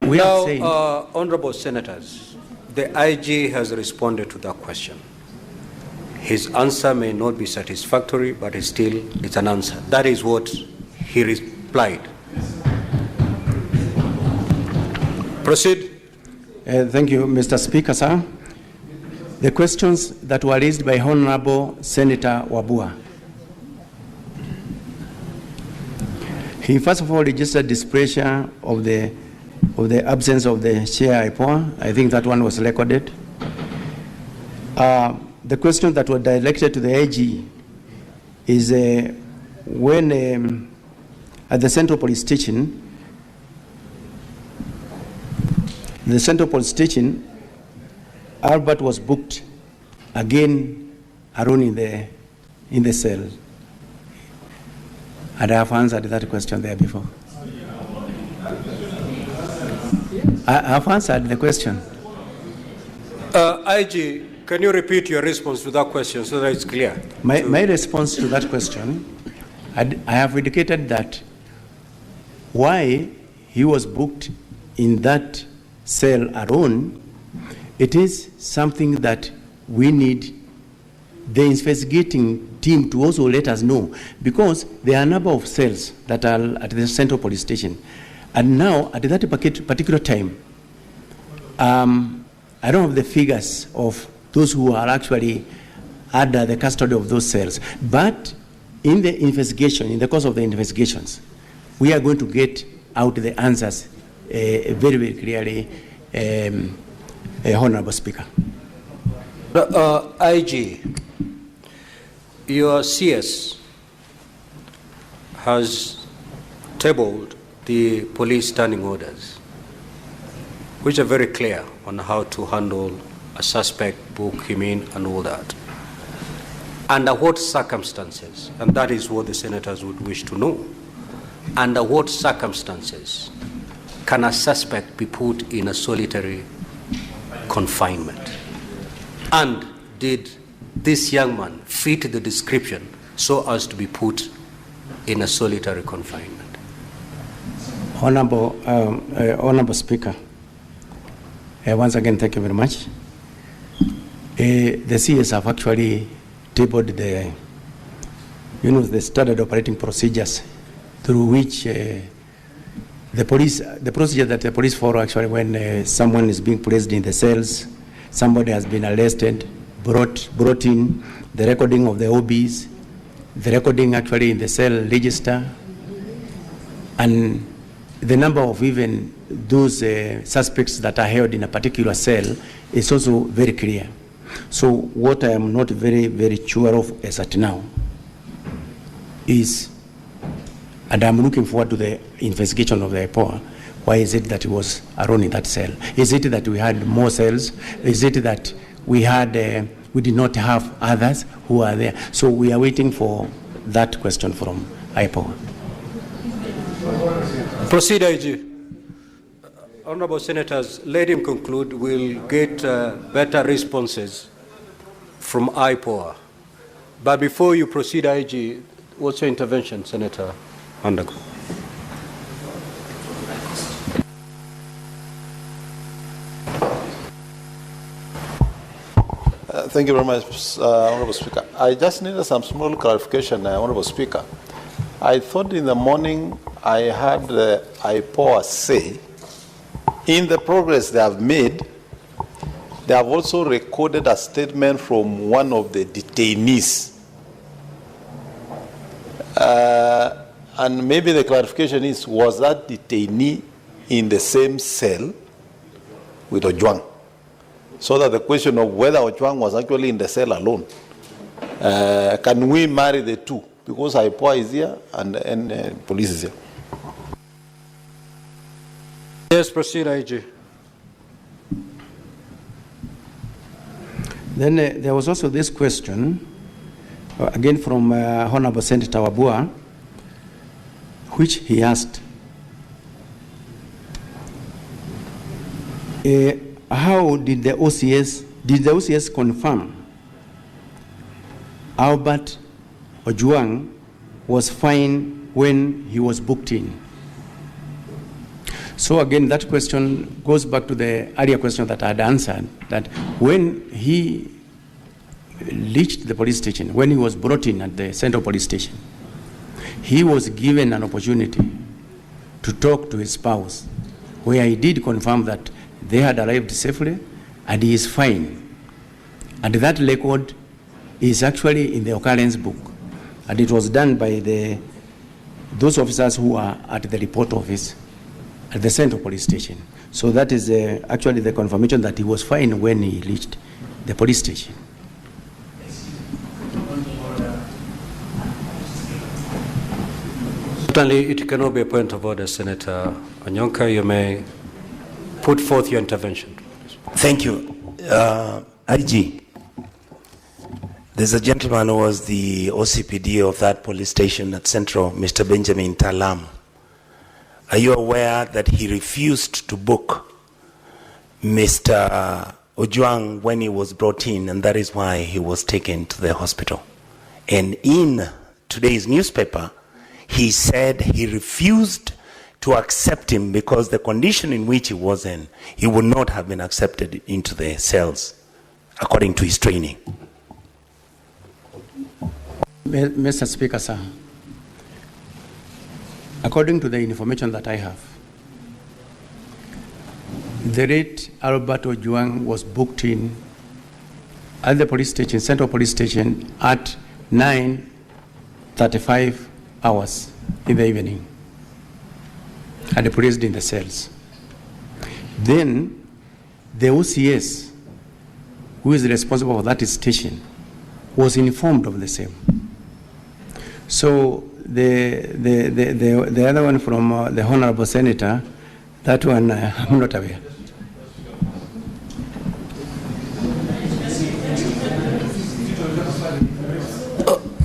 we now, are saying... Honorable Senators, the IG has responded to that question. His answer may not be satisfactory, but it's an answer. That is what he replied. Proceed. Thank you, Mr. Speaker, sir. The questions that were raised by Honorable Senator Wabua. He first of all registered displeasure of the absence of the chair IPOA. I think that one was recorded. The questions that were directed to the AG is when at the Central Police Station, Albert was booked again alone in the cell. And I have answered that question there before. I have answered the question. IG, can you repeat your response to that question so that it's clear? My response to that question, I have indicated that why he was booked in that cell alone, it is something that we need the investigating team to also let us know, because there are a number of cells that are at the Central Police Station. And now, at that particular time, I don't have the figures of those who are actually under the custody of those cells. But in the investigation, in the course of the investigations, we are going to get out the answers very, very clearly, Honorable Speaker. IG, your CS has tabled the police standing orders, which are very clear on how to handle a suspect, book him in, and all that. Under what circumstances, and that is what the senators would wish to know, under what circumstances can a suspect be put in a solitary confinement? And did this young man fit the description so as to be put in a solitary confinement? Honorable Speaker, once again, thank you very much. The CS have actually tabled the standard operating procedures through which the procedure that the police follow actually when someone is being placed in the cells, somebody has been arrested, brought in, the recording of the OBs, the recording actually in the cell register, and the number of even those suspects that are held in a particular cell is also very clear. So what I am not very, very sure of as at now is, and I'm looking forward to the investigation of the IPOA, why is it that he was alone in that cell? Is it that we had more cells? Is it that we did not have others who are there? So we are waiting for that question from IPOA. Proceed, IG. Honorable Senators, let him conclude. We'll get better responses from IPOA. But before you proceed, IG, what's your intervention, Senator Undergo? Thank you very much, Honorable Speaker. I just needed some small clarification, Honorable Speaker. I thought in the morning I heard the IPOA say, in the progress they have made, they have also recorded a statement from one of the detainees. And maybe the clarification is, was that detainee in the same cell with Ojwang? So that the question of whether Ojwang was actually in the cell alone. Can we marry the two? Because IPOA is here and police is here. Yes, proceed, IG. Then there was also this question, again from Honorable Senator Wabua, which he asked, how did the OCS confirm Albert Ojwang was fine when he was booked in? So again, that question goes back to the earlier question that I had answered, that when he reached the police station, when he was brought in at the Central Police Station, he was given an opportunity to talk to his spouse, where he did confirm that they had arrived safely and he is fine. And that record is actually in the occurrence book. And it was done by those officers who are at the report office at the Central Police Station. So that is actually the confirmation that he was fine when he reached the police station. Certainly, it cannot be a point of order, Senator Onyonka. You may put forth your intervention. Thank you. IG, there's a gentleman who was the OCPD of that police station at Central, Mr. Benjamin Tallam. Are you aware that he refused to book Mr. Ojwang when he was brought in, and that is why he was taken to the hospital? And in today's newspaper, he said he refused to accept him because the condition in which he was in, he would not have been accepted into the cells according to his training. Mr. Speaker, sir, according to the information that I have, the late Albert Ojwang was booked in at the police station, Central Police Station, at 9:35 hours in the evening, and placed in the cells. Then the OCS, who is responsible for that station, was informed of the same. So the other one from the Honorable Senator, that one I'm not aware.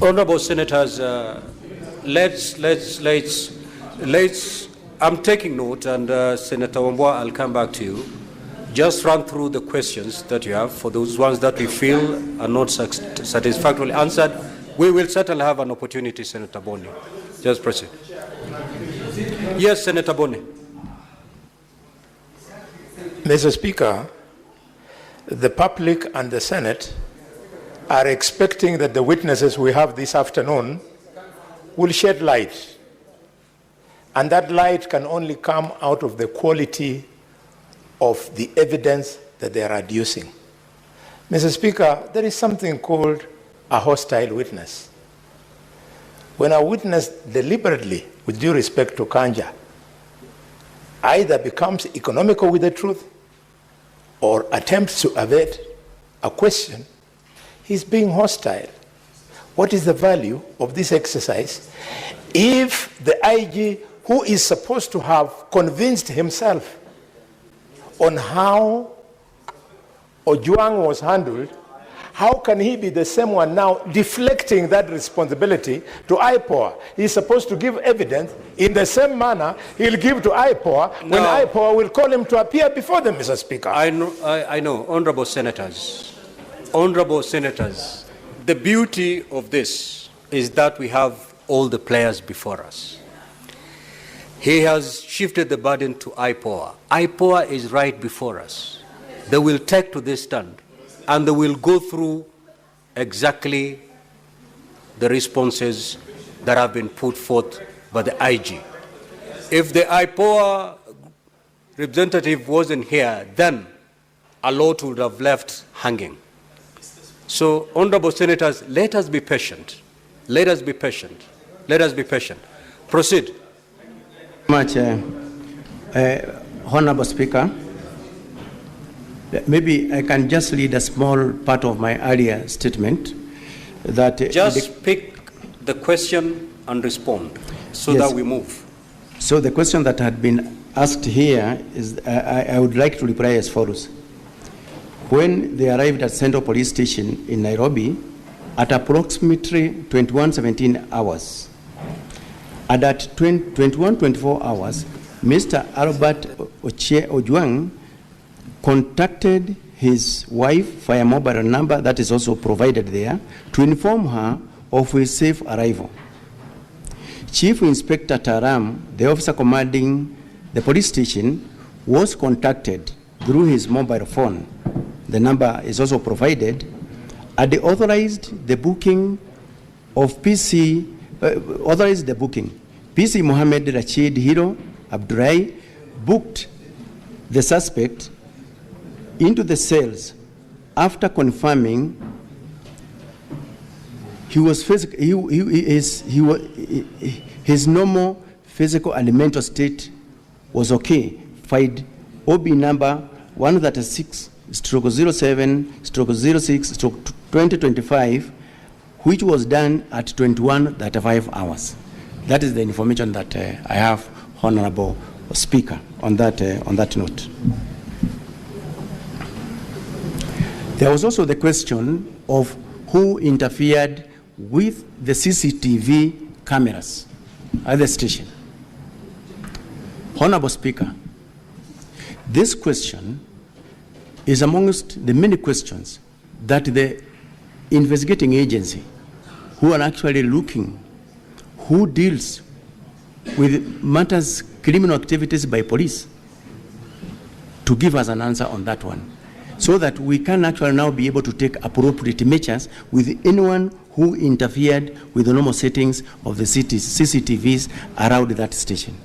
Honorable Senators, let's. I'm taking note, and Senator Wambua, I'll come back to you. Just run through the questions that you have. For those ones that we feel are not satisfactorily answered, we will certainly have an opportunity, Senator Boni. Just proceed. Yes, Senator Boni. Mr. Speaker, the public and the Senate are expecting that the witnesses we have this afternoon will shed light. And that light can only come out of the quality of the evidence that they are adducing. Mr. Speaker, there is something called a hostile witness. When a witness deliberately, with due respect to Kanja, either becomes economical with the truth or attempts to evade a question, he's being hostile. What is the value of this exercise if the IG, who is supposed to have convinced himself on how Ojwang was handled, how can he be the same one now deflecting that responsibility to IPOA? He's supposed to give evidence in the same manner he'll give to IPOA when IPOA will call him to appear before them, Mr. Speaker. I know, Honorable Senators, the beauty of this is that we have all the players before us. He has shifted the burden to IPOA. IPOA is right before us. They will take to this stand, and they will go through exactly the responses that have been put forth by the IG. If the IPOA representative wasn't here, then a lot would have left hanging. So, Honorable Senators, let us be patient. Let us be patient. Let us be patient. Proceed. Much, Honorable Speaker, maybe I can just read a small part of my earlier statement. That just pick the question and respond so yes, that we move. So the question that had been asked here is, I would like to reply as follows. When they arrived at Central Police Station in Nairobi at approximately 21:17 hours, and at 21:24 hours, Mr. Albert Ojwang contacted his wife via mobile number that is also provided there to inform her of his safe arrival. Chief Inspector Tallam, the officer commanding the police station was contacted through his mobile phone. The number is also provided, and they authorized the booking of PC Mohammed Rashid Hiro Abdurai booked the suspect into the cells after confirming his normal physical and mental state was okay. Filed OB number 136/07/06/2025, which was done at 21:35 hours. That is the information that I have, Honorable Speaker, on that note. There was also the question of who interfered with the CCTV cameras at the station. Honorable Speaker, this question is amongst the many questions that the investigating agency who are actually looking, who deals with matters, criminal activities by police, to give us an answer on that one, so that we can actually now be able to take appropriate measures with anyone who interfered with the normal settings of the CCTVs around that station.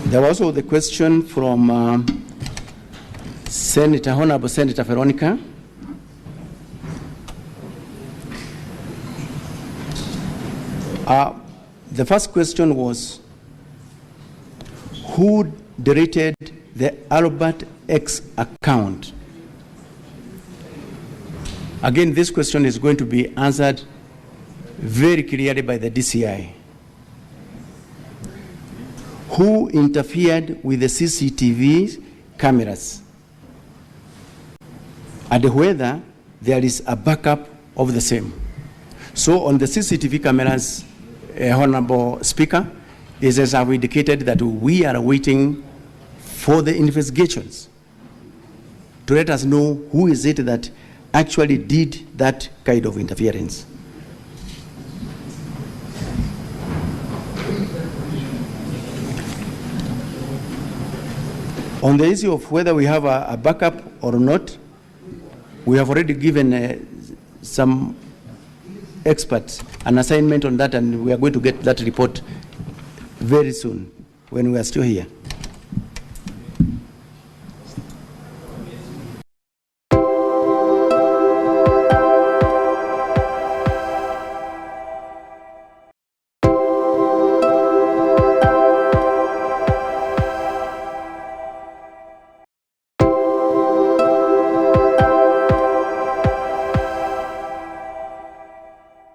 There was also the question from Honorable Senator Veronica. The first question was, who deleted the Albert X account? Again, this question is going to be answered very clearly by the DCI. Who interfered with the CCTV cameras, and whether there is a backup of the same. So on the CCTV cameras, Honorable Speaker, is as I've indicated that we are waiting for the investigations to let us know who is it that actually did that kind of interference. On the issue of whether we have a backup or not, we have already given some experts an assignment on that, and we are going to get that report very soon when we are still here.